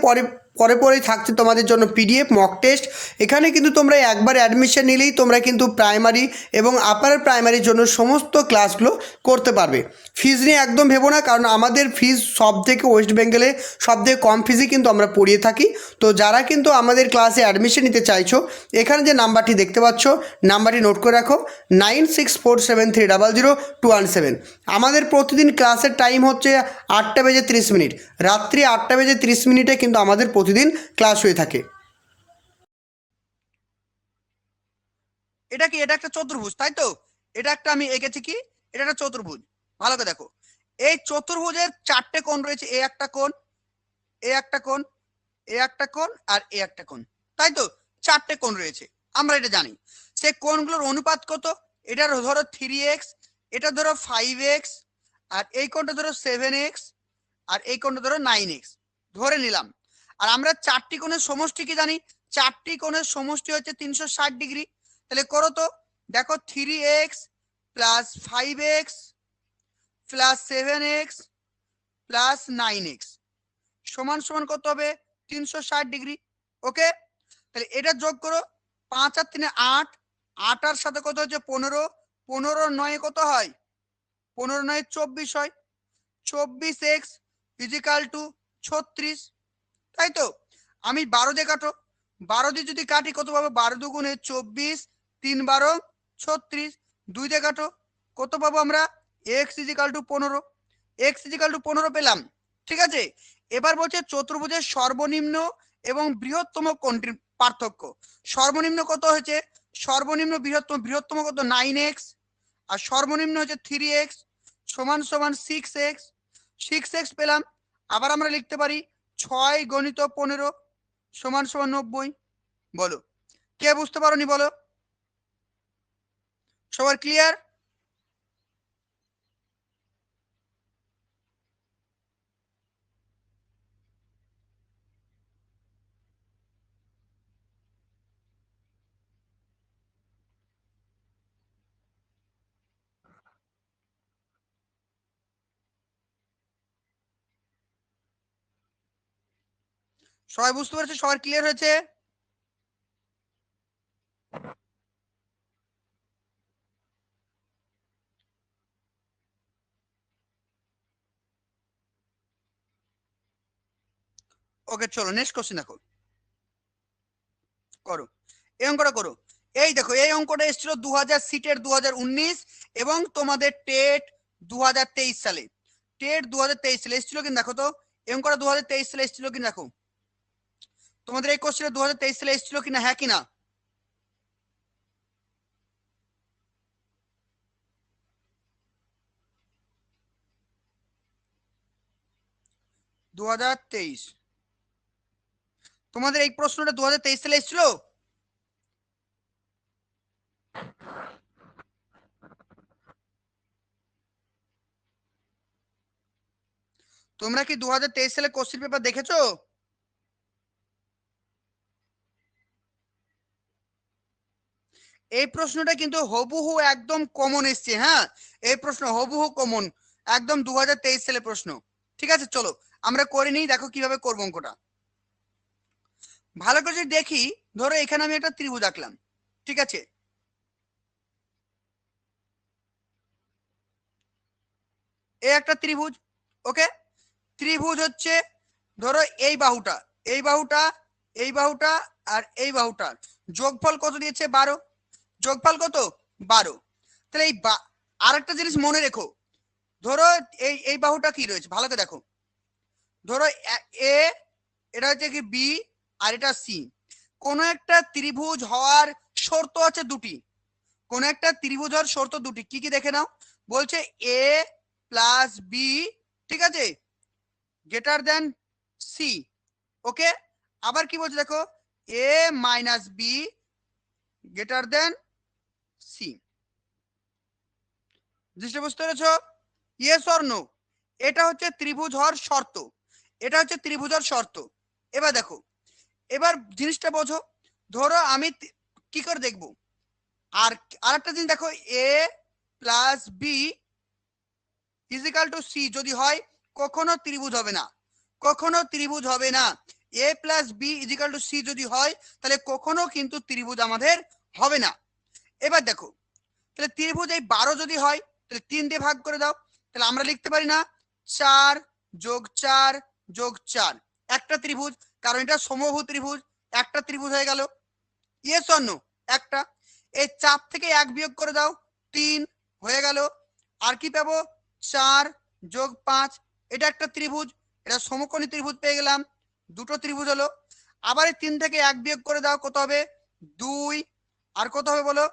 পরেই থাকছে তোমাদের জন্য পিডিএফ, মক টেস্ট। এখানে কিন্তু তোমরা একবার অ্যাডমিশন নিলেই তোমরা কিন্তু প্রাইমারি এবং আপার প্রাইমারির জন্য সমস্ত ক্লাসগুলো করতে পারবে। ফিজ নিয়ে একদম ভেবো না, কারণ আমাদের ফিজ সব থেকে ওয়েস্ট বেঙ্গলে সবথেকে কম ফিজই কিন্তু আমরা পড়িয়ে থাকি। তো যারা কিন্তু আমাদের ক্লাসে অ্যাডমিশন নিতে চাইছো, এখানে যে নাম্বারটি দেখতে পাচ্ছ, নাম্বারটি নোট করে রাখো, 9647300217। আমাদের প্রতিদিন ক্লাসের টাইম হচ্ছে 8:30, রাত্রি 8:30 কিন্তু আমাদের প্রতিদিন ক্লাস হয়ে থাকে। এটা কি, এটা একটা চতুর্ভুজ, তাই তো? এটা একটা আমি এঁকেছি কি, এটা একটা চতুর্ভুজ। ভালো করে দেখো, এই চতুর্ভুজের 4টে কোণ রয়েছে, এ একটা কোণ, এ একটা কোণ, এ একটা কোণ, আর এ একটা কোণ, তাই তো? 4টে কোণ রয়েছে, আমরা এটা জানি। সেই কোণগুলোর অনুপাত কত, এটা ধরো 3x, এটা ধরো 5x, আর এই কোণটা ধরো 7x, আর এই কোণটা ধরো 9x ধরে নিলাম। আর আমরা 4টি কোণের সমষ্টি কি জানি, 4টি কোণের সমষ্টি হচ্ছে 360 ডিগ্রি। তাহলে করো তো, দেখো 3x plus 5x plus 7x plus 9x সমান সমান কত হবে, 360 ডিগ্রি। ওকে, তাহলে এটা যোগ করো, 5 আর 3 8, 8 আর সাথে কত হচ্ছে 15, 15 9 কত হয়, 15 9 24 হয়, 24x ইজিক্যাল টু 36, তাই তো? আমি 12 দিয়ে কাটো, 12 দিয়ে যদি কাটি কত পাবো, 12 দুগুণে 24, 3 12 36, 2 দিয়ে কাটো কত পাবো আমরা, x is equal to 15, x is equal to 15 পেলাম। ঠিক আছে, এবার বলছে চতুর্ভুজের সর্বনিম্ন এবং বৃহত্তম কোণটির পার্থক্য। সর্বনিম্ন কত হয়েছে, সর্বনিম্ন বৃহত্তম কত 9x, আর সর্বনিম্ন হচ্ছে 3x সমান সমান 6x, 6x পেলাম। আবার আমরা লিখতে পারি 6 গণিত 15 সমান সমান 90। বলো, কে বুঝতে পারোনি বলো, সবার ক্লিয়ার? সবাই বুঝতে পেরেছে, সবার ক্লিয়ার হয়েছে? ওকে, চলো নেক্সট কোশ্চেন দেখো, করো এই অঙ্কটা করো। এই দেখো, এই অঙ্কটা এসেছিল 2000 সিটের 2019 এবং তোমাদের টেট 2023 সালে, টেট 2023 সালে এসেছিল কিনা দেখো তো, এই অঙ্কটা 2023 সালে এসেছিল কিনা দেখো। তোমাদের এই কোশ্চেনটা 2023 সালে এসেছিল কিনা, হ্যাঁ কিনা? তোমাদের এই প্রশ্নটা 2023 সালে এসেছিল? তোমরা কি 2023 সালে কোশ্চেন পেপার দেখেছো? এই প্রশ্নটা কিন্তু হুবহু একদম কমন এসছে। হ্যাঁ, এই প্রশ্ন হুবহু কমন, একদম 2023 সালে প্রশ্ন। ঠিক আছে, চলো আমরা করে নিই, দেখো কিভাবে করবো অঙ্কটা। ভালো করে যদি দেখি, ধরো এখানে আমি একটা ত্রিভুজ আঁকলাম, ঠিক আছে? এই একটা ত্রিভুজ, ওকে? ত্রিভুজ হচ্ছে, ধরো এই বাহুটা, এই বাহুটা, এই বাহুটা আর এই বাহুটার যোগফল কত দিয়েছে? 12। যোগফল কত? 12। তাহলে এই আর একটা জিনিস মনে রেখো, ধরো এই বাহুটা কি রয়েছে ভালো করে দেখো, ধরো এ, এটা হচ্ছে কি বি, আর এটা সি। কোন একটা ত্রিভুজ হওয়ার শর্ত আছে দুটি, কোন একটা ত্রিভুজ হওয়ার শর্ত দুটি, কি কি দেখে নাও। বলছে এ প্লাস বি, ঠিক আছে, গ্রেটার দেন সি, ওকে? আবার কি বলছে দেখো, A minus B greater than C. জিনিসটা বুঝতে পেরেছো? Yes or no? এটা হচ্ছে ত্রিভুজ হওয়ার শর্ত, এটা হচ্ছে ত্রিভুজ হওয়ার শর্ত। এবার দেখো, এবার জিনিসটা বোঝো, ধরো আমি কি করে দেখবো, আর আরেকটা জিনিস দেখো, A plus B equal to C যদি হয়, কখনো ত্রিভুজ হবে না, কখনো ত্রিভুজ হবে না। A plus B equal to C যদি হয়, তাহলে কখনো কিন্তু ত্রিভুজ আমাদের হবে না। এবার দেখো, তাহলে ত্রিভুজ এই 12 যদি হয়, তাহলে 3 দিয়ে ভাগ করে দাও, তাহলে আমরা লিখতে পারি না 4 যোগ 4 যোগ 4, একটা ত্রিভুজ, কারণ এটা সমবাহু ত্রিভুজ, একটা ত্রিভুজ হয়ে গেল। Yes or no? একটা। এই 4 থেকে 1 বিয়োগ করে দাও, 3 হয়ে গেল। আর কি পাবো? 4 যোগ 5, এটা একটা ত্রিভুজ, এটা সমকোণী ত্রিভুজ পেয়ে গেলাম, দুটো ত্রিভুজ হলো। আবার এই 3 থেকে 1 বিয়োগ করে দাও, কত হবে? 2। আর কত হবে বলো?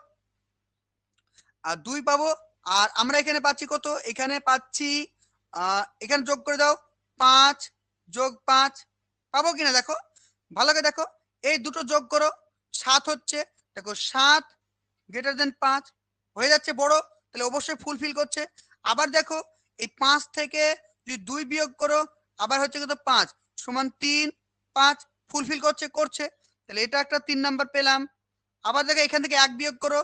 আর 2 পাবো। আর আমরা এখানে পাচ্ছি কত? এখানে পাচ্ছি এখানে যোগ করে দাও, 5 যোগ 5, পাবো কিনা দেখো, ভালো করে দেখো, এই দুটো যোগ করো, 7 হচ্ছে। দেখো 7 গ্রেটার দেন 5 হয়ে যাচ্ছে বড়, তাহলে অবশ্যই ফুলফিল করছে। আবার দেখো, এই 5 থেকে যদি 2 বিয়োগ করো, আবার হচ্ছে কত? 5 সমান 3, 5 ফুলফিল করছে, করছে, তাহলে এটা একটা 3 নাম্বার পেলাম। আবার দেখো এখান থেকে 1 বিয়োগ করো,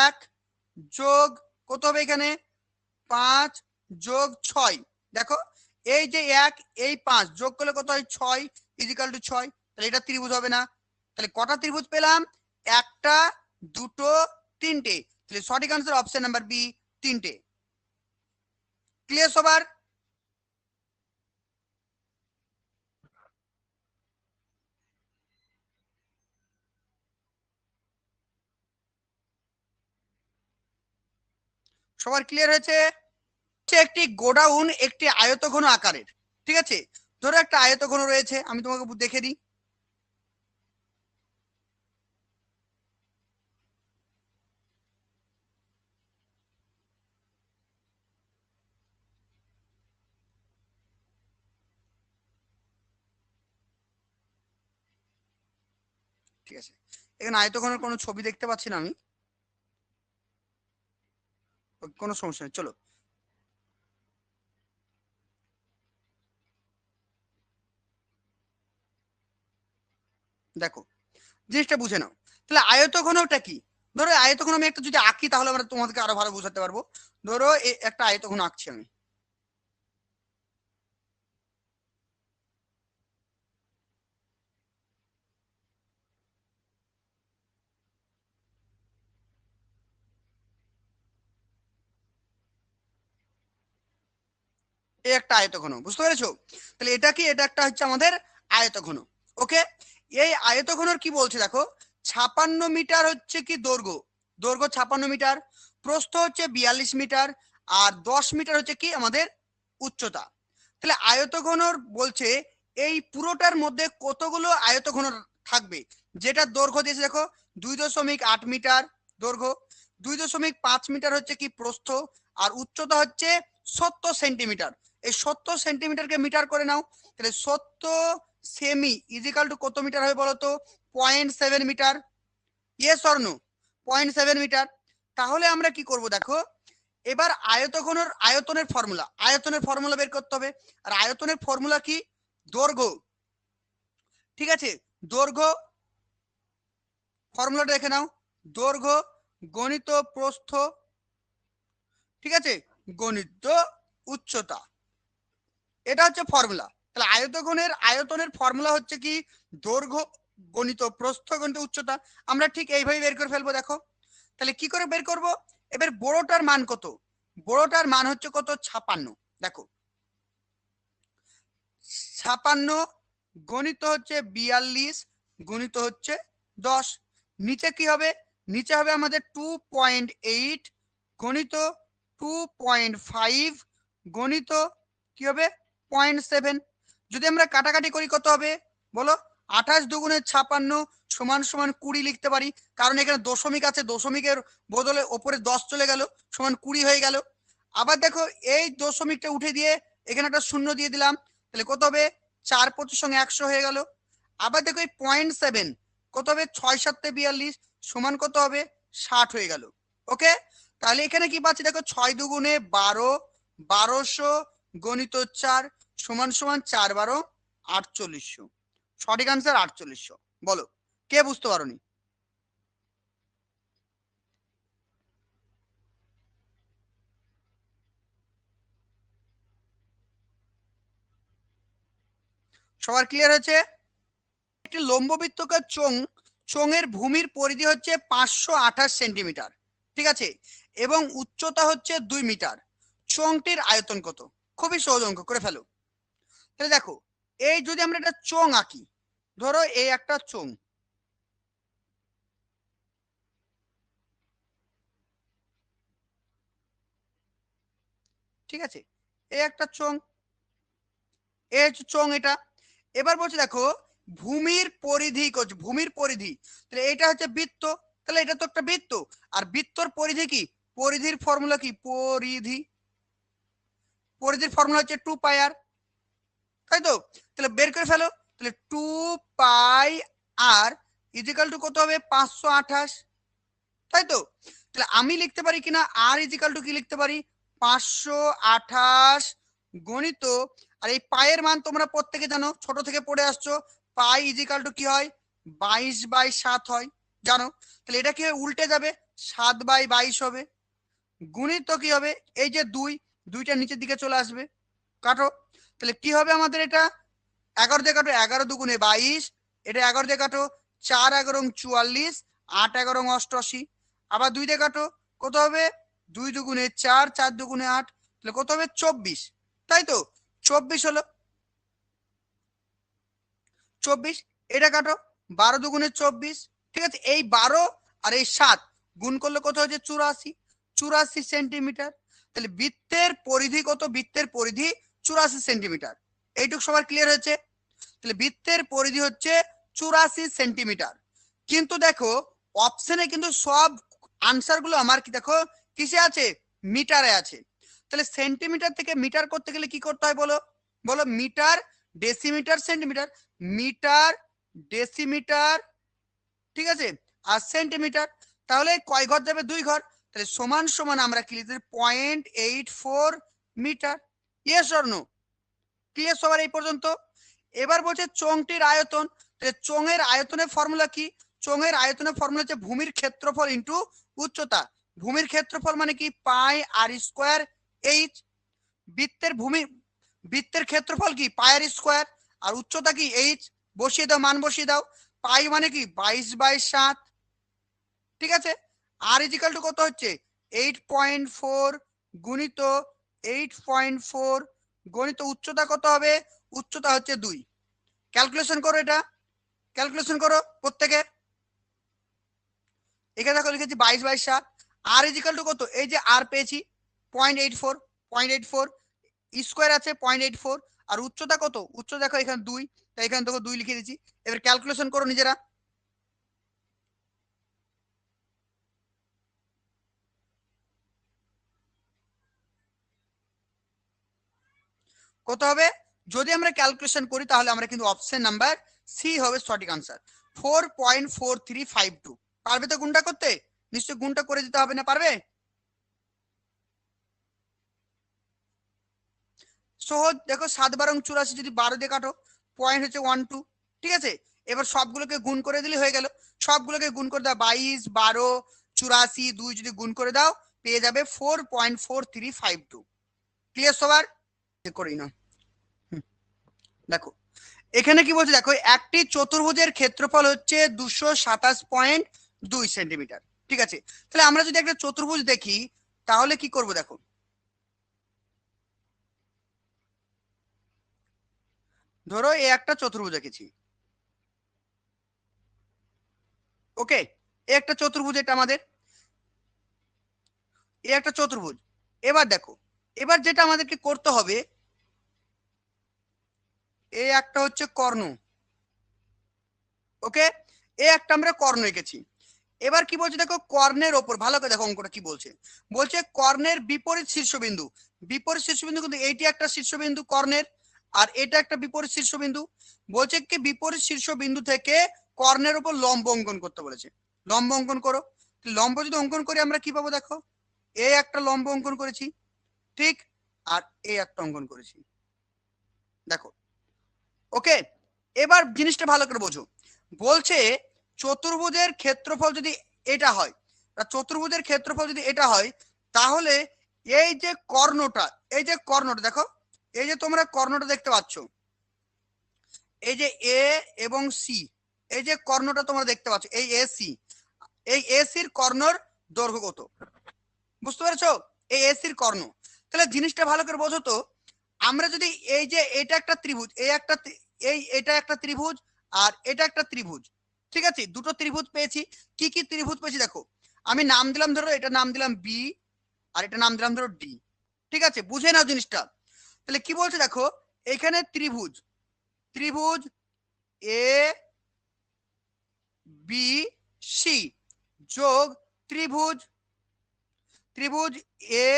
1 যোগ কত হবে এখানে? 5 যোগ 6, দেখো এই যে 1 এই 5 যোগ করলে কত হয়? 6 ইজিক্যাল টু 6, তাহলে এটা ত্রিভুজ হবে না। তাহলে কটা ত্রিভুজ পেলাম? একটা, দুটো, তিনটে। তাহলে সঠিক আনসার অপশন নাম্বার বি, তিনটে। ক্লিয়ার সবার? সবার ক্লিয়ার হয়েছে? একটি গোডাউন একটি আয়তঘন আকারের, ঠিক আছে? ধরো একটা আয়তঘন রয়েছে, আমি তোমাকে দেখে দিই। ঠিক আছে, এখানে আয়তঘনের কোনো ছবি দেখতে পাচ্ছি না আমি, কোনো সমস্যা নেই, চলো। দেখো জিনিসটা বুঝে নাও, তাহলে আয়তঘনটা কি? ধরো আয়তঘন আমি একটা যদি আঁকি, তাহলে আমরা তোমাদেরকে আরো ভালো বোঝাতে পারবো। ধরো একটা আয়তঘন আঁকছি আমি, এই একটা আয়তঘন, বুঝতে পেরেছো? তাহলে এটা কি? এটা একটা হচ্ছে আমাদের আয়তঘন, ওকে? এই আয়তঘনের কি বলছে দেখো, 56 মিটার হচ্ছে কি দৈর্ঘ্য, দৈর্ঘ্য 56 মিটার, প্রস্থ হচ্ছে 42 মিটার, আর 10 মিটার হচ্ছে কি আমাদের উচ্চতা। তাহলে আয়তঘনর বলছে এই পুরোটার মধ্যে কতগুলো আয়তঘন থাকবে, যেটা দৈর্ঘ্য দিয়েছে দেখো 2.8 মিটার দৈর্ঘ্য, 2.5 মিটার হচ্ছে কি প্রস্থ, আর উচ্চতা হচ্ছে 70 সেন্টিমিটার। এই 70 সেন্টিমিটারকে মিটার করে নাও, তাহলে 70 সেমি ইজিক্যাল টু কত মিটার হবে বলো তো? 0.7 metre. Yes or no? 0.7 metre. তাহলে আমরা কি করব দেখো, এবার আয়তনের ফর্মুলা বের করতে হবে। আর আয়তনের ফর্মুলা কি? দৈর্ঘ্য, ঠিক আছে, দৈর্ঘ্য ফর্মুলাটা দেখে নাও, দৈর্ঘ্য গণিত প্রস্থ, ঠিক আছে, গণিত উচ্চতা, এটা হচ্ছে ফর্মুলা। তাহলে আয়তনের ফর্মুলা হচ্ছে কি? দৈর্ঘ্য গণিত প্রস্থ গণিত উচ্চতা। আমরা ঠিক এইভাবে বের করে ফেলবো। দেখো তাহলে কি করে বের করব? এবার বড়টার মান কত? বড়টার মান হচ্ছে কত? 56। দেখো 56 গণিত হচ্ছে 42 গণিত হচ্ছে 10। নিচে কি হবে? নিচে হবে আমাদের 2.8 গণিত 2.5 গণিত কি হবে? 0.7। যদি আমরা কাটাকাটি করি কত হবে বলো? 28 দুগুণে 56 সমান সমান 20 লিখতে পারি, কারণ এখানে দশমিক আছে, দশমিকের বদলে ওপরে 10 চলে গেল, সমান 20 হয়ে গেল। আবার দেখো এই দশমিকটা উঠে দিয়ে এখানে একটা শূন্য দিয়ে দিলাম, তাহলে কত হবে? 4 25 সঙ্গে 100 হয়ে গেল। আবার দেখো এই 0.7 কত হবে? 6 7 42 সমান কত হবে? 60 হয়ে গেল। ওকে, তাহলে এখানে কি পাচ্ছি দেখো, 6 দুগুণে 12 1200 গণিত 4 সমান সমান 4 12 4800। সঠিক আনসার 4800। বলো কে বুঝতে পারোনি? সবার ক্লিয়ার হয়েছে? একটি লম্ববৃত্তকার চোঙের ভূমির পরিধি হচ্ছে 528 সেন্টিমিটার, ঠিক আছে, এবং উচ্চতা হচ্ছে 2 মিটার। চোঙটির আয়তন কত? খুবই সহজ অঙ্ক, করে ফেলো। তাহলে দেখো এই যদি আমরা একটা চোঙ আঁকি, ধরো এই একটা চোঙ, ঠিক আছে, এই একটা চোঙ, এই হচ্ছে চোঙ এটা। এবার বলছে দেখো ভূমির পরিধি করছে, ভূমির পরিধি, তাহলে এটা হচ্ছে বৃত্ত, তাহলে এটা তো একটা বৃত্ত। আর বৃত্তর পরিধি কি? পরিধির ফর্মুলা কি? পরিধির ফর্মুলা হচ্ছে 2 পাই আর, তাই তো? তাহলে বের করে ফেলো, তাহলে 2 পাই আর ইজিক্যাল টু কত হবে? 528, তাই তো? তাহলে আমি লিখতে পারি কিনা আর ইজিক্যাল টু কি লিখতে পারি? 528 গণিত, আর এই পায়ের মান তোমরা প্রত্যেকে জানো, ছোট থেকে পড়ে আসছো, পাই ইজিক্যাল টু কি হয়? 22/7 হয়, জানো? তাহলে এটা কি হবে? উল্টে যাবে, 7/22 হবে। গুণিত কি হবে? এই যে দুইটা নিচের দিকে চলে আসবে, কাটো। তাহলে কি হবে আমাদের? এটা 11 দিয়ে কাটো, 11 দুগুণে 22, এটা 11 দিয়ে কাটো, 4 11 44, 8 11 88। আবার 2 দিয়ে কাটো, কত হবে? 2 দুগুণে 4, 4 দুগুণে 8, তাহলে কত হবে? 24, তাই তো? 24 হলো 24। এটা কাটো, 12 দুগুণে 24, ঠিক আছে। এই 12 আর এই 7 গুণ করলে কত হচ্ছে? 84 সেন্টিমিটার। তাহলে বৃত্তের পরিধি কত? বৃত্তের পরিধি 84 সেন্টিমিটার। এইটুকু সবার ক্লিয়ার হয়েছে? তাহলে বৃত্তের পরিধি হচ্ছে 84 সেন্টিমিটার। কিন্তু দেখো অপশনে কিন্তু সব আনসার গুলো আমার কি দেখো কিসে আছে? মিটারে আছে। তাহলে সেন্টিমিটার থেকে মিটার করতে গেলে কি করতে হয় বলো? বলো metre decimetre centimetre, metre decimetre, ঠিক আছে, আর সেন্টিমিটার। তাহলে কয় ঘর যাবে? 2 ঘর। তাহলে সমান সমান আমরা কি লিখতে? 0.84 metre. Yes or no? Clear সবার এই পর্যন্ত? এবার বলছে চোঙটির আয়তন। চোঙের আয়তনের ফর্মুলা কি? চোঙের আয়তনের ফর্মুলা হচ্ছে ভূমির ক্ষেত্রফল ইন্টু উচ্চতা। ভূমির ক্ষেত্রফল মানে কি? পাই আর স্কোয়ার এইচ। বৃত্তের ক্ষেত্রফল কি? পাই আর স্কোয়ার, আর উচ্চতা কি? এইচ। বসিয়ে দাও, মান বসিয়ে দাও। পাই মানে কি? 22/7, ঠিক আছে। আর ইজিক্যাল টু কত হচ্ছে? 8.4 গুণিত 8.4 গণিত উচ্চতা কত হবে? উচ্চতা হচ্ছে 2। ক্যালকুলেশন করো, এটা ক্যালকুলেশন করো প্রত্যেকে। এখানে দেখো লিখেছি 22/7। আর ইজিক্যাল টু কত? এই যে আর পেয়েছি 0.84 স্কোয়ার আছে 0.84, আর উচ্চতা কত? উচ্চতা দেখো এখানে 2, তাই এখানে দেখো 2 লিখে দিয়েছি। এবার ক্যালকুলেশন করো নিজেরা। কত হবে? যদি আমরা ক্যালকুলেশন করি তাহলে আমরা কিন্তু অপশন নাম্বার সি হবে সঠিক আনসার, 4.4352। পারবে তো গুণটা করতে? নিশ্চয়ই গুণটা করে দিতে হবে না, পারবে? সহজ, দেখো 7 বারং 84, যদি 12 দিয়ে কাটো, পয়েন্ট হচ্ছে 1 2। ঠিক আছে, এবার সবগুলোকে গুণ করে দিলে হয়ে গেল। সবগুলোকে গুণ করে দাও, 22 12 84 2 যদি গুণ করে দাও পেয়ে যাবে 4.4352। ক্লিয়ার সবার? করি না। দেখো এখানে কি বলছে, দেখো একটি চতুর্ভুজের ক্ষেত্রফল হচ্ছে 227.2 সেন্টিমিটার। ঠিক আছে, তাহলে আমরা যদি একটা চতুর্ভুজ দেখি তাহলে কি করব, দেখো ধরো এই একটা চতুর্ভুজ এঁকেছি, ওকে, এই একটা চতুর্ভুজ, এটা আমাদের এই একটা চতুর্ভুজ। এবার দেখো, এবার যেটা আমাদেরকে করতে হবে, এই একটা হচ্ছে কর্ণ, ওকে, এই একটা আমরা কর্ণ এঁকেছি। এবার কি বলছে দেখো, কর্ণের ওপর ভালো করে দেখো অঙ্কটা কি বলছে। বলছে কর্ণের বিপরীত শীর্ষবিন্দু, বিপরীত শীর্ষবিন্দু কিন্তু এইটি একটা শীর্ষবিন্দু কর্ণের, আর এটা একটা বিপরীত শীর্ষবিন্দু। বলছে কি বিপরীত শীর্ষবিন্দু থেকে কর্ণের উপর লম্ব অঙ্কন করতে বলেছে। লম্ব অঙ্কন করো। লম্ব যদি অঙ্কন করি আমরা কি পাবো, দেখো এই একটা লম্ব অঙ্কন করেছি, ঠিক, আর এই একটা অঙ্কন করেছি, দেখো, ওকে। এবার জিনিসটা ভালো করে বোঝো। বলছে চতুর্ভুজের ক্ষেত্রফল যদি এটা হয়, চতুর্ভুজের ক্ষেত্রফল যদি এটা হয়, তাহলে এই যে কর্ণটা, এই যে কর্ণটা দেখো, এই যে তোমরা কর্ণটা দেখতে পাচ্ছ, এই যে এ এবং সি, এই যে কর্ণটা তোমরা দেখতে পাচ্ছ, এই এসি, এই এসির কর্ণর দৈর্ঘ্য কত? বুঝতে পেরেছো? এই এসির কর্ণ। তাহলে জিনিসটা ভালো করে বোঝো তো, আমরা যদি এই যে এটা একটা ত্রিভুজ, এটা একটা ত্রিভুজ, আর এটা একটা ত্রিভুজ, ঠিক আছে, দুটো ত্রিভুজ পেয়েছি। কি কি ত্রিভুজ পেয়েছি দেখো, আমি নাম দিলাম, ধরো এটা নাম দিলাম বি, আর এটা নাম দিলাম ধরো ডি। ঠিক আছে, বুঝে নাও জিনিসটা। তাহলে কি বলছে দেখো, এখানে ত্রিভুজ, ত্রিভুজ এ বি সি যোগ ত্রিভুজ, ত্রিভুজ এ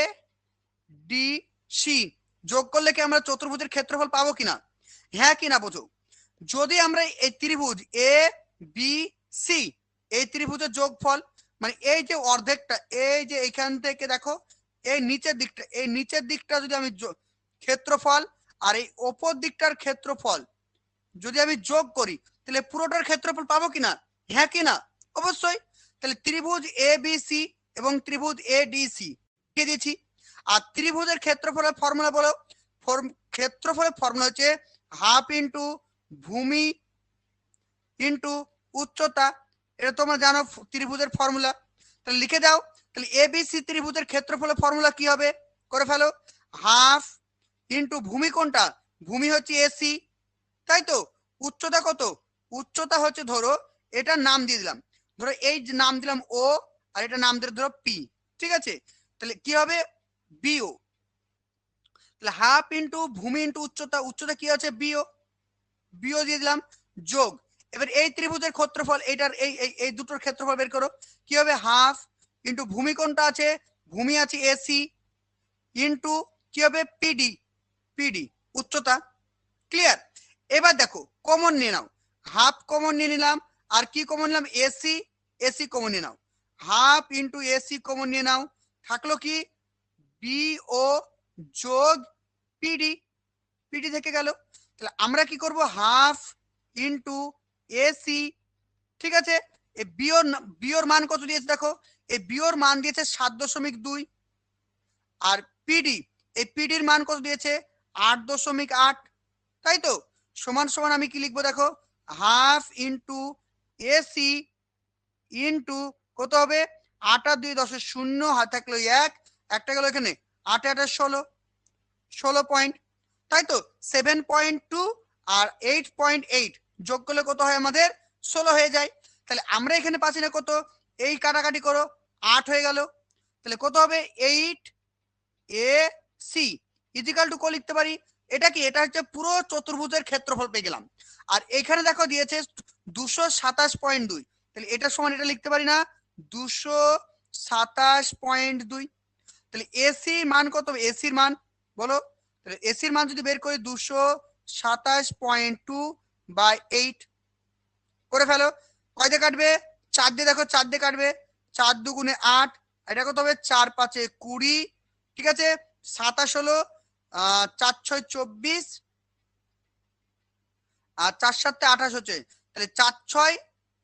ডি সি যোগ করলে কি আমরা চতুর্ভুজের ক্ষেত্রফল পাবো কিনা? হ্যাঁ কিনা বোঝো। যদি আমরা এই ত্রিভুজ এ বি সি, এই ত্রিভুজের যোগফল, মানে এই যে অর্ধেকটা, এই যে এখান থেকে দেখো এই নিচের দিকটা, এই নিচের দিকটা যদি আমি ক্ষেত্রফল আর এই ওপর দিকটার ক্ষেত্রফল যদি আমি যোগ করি, তাহলে পুরোটার ক্ষেত্রফল পাবো কিনা? হ্যাঁ কিনা? অবশ্যই। তাহলে ত্রিভুজ এ বি সি এবং ত্রিভুজ এ ডি সি কে দিয়েছি। আর ত্রিভুজের ক্ষেত্রফলের ফর্মুলা বলো। ক্ষেত্রফলের ফর্মুলা হচ্ছে হাফ ইন্টু ভূমি ইন্টু উচ্চতা। এটা তোমরা জানো ত্রিভুজের ফর্মুলা, তাহলে লিখে দাও। তাহলে এ বি সি ত্রিভুজের ক্ষেত্রফলের ফর্মুলা কি হবে, করে ফেলো। হাফ ইন্টু ভূমি, কোনটা ভূমি হচ্ছে এসি, তাই তো। উচ্চতা কত? উচ্চতা হচ্ছে ধরো এটার নাম দিয়ে দিলাম, ধরো এই যে নাম দিলাম ও, আর এটা নাম দিলাম ধরো পি। ঠিক আছে, তাহলে কি হবে বিও। তাহলে হাফ ইন্টু ভূমি ইন্টু উচ্চতা, উচ্চতা কি আছে বিও, বিও দিয়ে দিলাম, যোগ। এবার এই ত্রিভুজের ক্ষেত্রফল, এটার এই এই দুটোর ক্ষেত্রফল বের করো। কি হবে হাফ ইন্টু ভূমি, কোনটা আছে ভূমি আছে এসি, ইন্টু কি হবে পিডি, পিডি উচ্চতা। ক্লিয়ার? এবার দেখো কমন নিয়ে নাও, হাফ কমন নিয়ে নিলাম, আর কি কমন নিলাম এসি, এসি কমন নিয়ে নাও, হাফ ইন্টু এসি কমন নিয়ে নাও, থাকলো কি বিও যোগ পিডি, পিডি থেকে গেল। তাহলে আমরা কি করব, হাফ ইন্টু এসি, ঠিক আছে। এই বিওর, বিওর মান কত দিয়েছে দেখো, এই বিওর মান দিয়েছে 7.2, আর পিডি, এই পিডির মান কত দিয়েছে 8.8, তাই তো। সমান সমান আমি কি লিখবো দেখো, হাফ ইন্টু এসি ইন্টু কত হবে 8 আর 2 10 শূন্য, হাত থাকলো 1, একটা গেল এখানে, 8 8 16, 16 পয়েন্ট, তাই তো। 7.2 আর 8.8 যোগ করলে কত হয় আমাদের 16 হয়ে যায়। তাহলে আমরা এখানে পাচ্ছি না কত, এই কাটাকাটি করো 8 হয়ে গেল, তাহলে কত হবে 8 এ সি ইজিক্যাল টু কো লিখতে পারি এটা কি, এটা হচ্ছে পুরো চতুর্ভুজের ক্ষেত্রফল পেয়ে গেলাম। আর এখানে দেখো দিয়েছে 227.2, তাহলে এটা সমান এটা লিখতে পারি না 227.2। তাহলে এসি মান কত, এসির মান বলো, তাহলে এসির মান যদি বের করি 227.2/8 করে ফেলো। কয় দিয়ে কাটবে, 4 দিয়ে, দেখো 4 দিয়ে কাটবে, 4 দুগুণে 8, এটা কত হবে 4 5 20, ঠিক আছে। 27 হলো 4 6 24 আর 4 7 28 হচ্ছে, তাহলে 4 6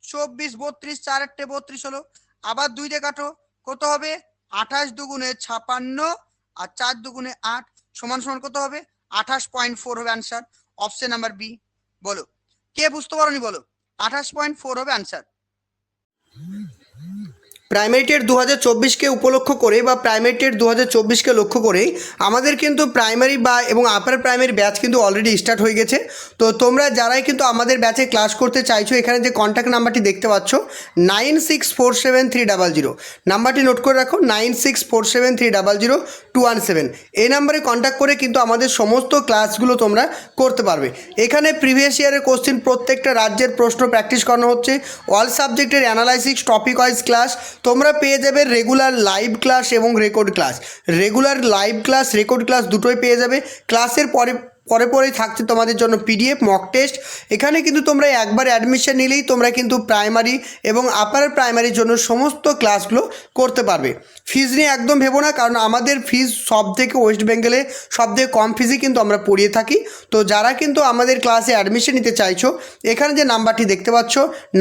24 32, 4 8 32 হলো। আবার 2 দিয়ে কাটো, কত হবে 28 দুগুণে 56 আর 4 দুগুণে 8 সমান সমান কত হবে 28.4 হবে আনসার, অপশন নাম্বার বি। বলো কে বুঝতে পারোনি, বলো 28.4 হবে আনসার। প্রাইমারি টেট 2024কে উপলক্ষ করে বা প্রাইমারি টেট 2024কে লক্ষ্য করে আমাদের কিন্তু প্রাইমারি বা এবং আপার প্রাইমারি ব্যাচ কিন্তু অলরেডি স্টার্ট হয়ে গেছে। তো তোমরা যারাই কিন্তু আমাদের ব্যাচে ক্লাস করতে চাইছো, এখানে যে কন্ট্যাক্ট নাম্বারটি দেখতে পাচ্ছ 96473000, নাম্বারটি নোট করে রাখো 9647300217। এই নাম্বারে কন্ট্যাক্ট করে কিন্তু আমাদের সমস্ত ক্লাসগুলো তোমরা করতে পারবে। এখানে প্রিভিয়াস ইয়ারের কোশ্চেন প্রত্যেকটা রাজ্যের প্রশ্ন প্র্যাকটিস করানো হচ্ছে, অল সাবজেক্টের অ্যানালাইসিস টপিক ওয়াইজ ক্লাস তোমরা পেয়ে যাবে, রেগুলার লাইভ ক্লাস এবং record class. Regular live class record class দুটোই পেয়ে যাবে। ক্লাসের পরেই থাকছে তোমাদের জন্য পিডিএফ মক টেস্ট। এখানে কিন্তু তোমরা একবার অ্যাডমিশন নিলেই তোমরা কিন্তু প্রাইমারি এবং আপার প্রাইমারির জন্য সমস্ত ক্লাসগুলো করতে পারবে। ফিজ নিয়ে একদম ভেবো না, কারণ আমাদের ফিজ সব থেকে ওয়েস্ট বেঙ্গলে সব থেকে কম ফিজই কিন্তু আমরা পড়িয়ে থাকি। তো যারা কিন্তু আমাদের ক্লাসে অ্যাডমিশন নিতে চাইছো, এখানে যে নাম্বারটি দেখতে পাচ্ছ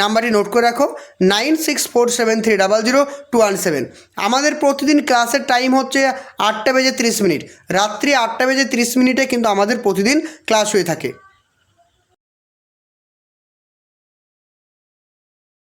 নাম্বারটি নোট করে রাখো 9647300217। আমাদের প্রতিদিন ক্লাসের টাইম হচ্ছে 8টা বেজে 30 মিনিট, রাত্রি 8টা বেজে 30 মিনিটে কিন্তু আমাদের প্রতিদিন ক্লাস হয়ে থাকে।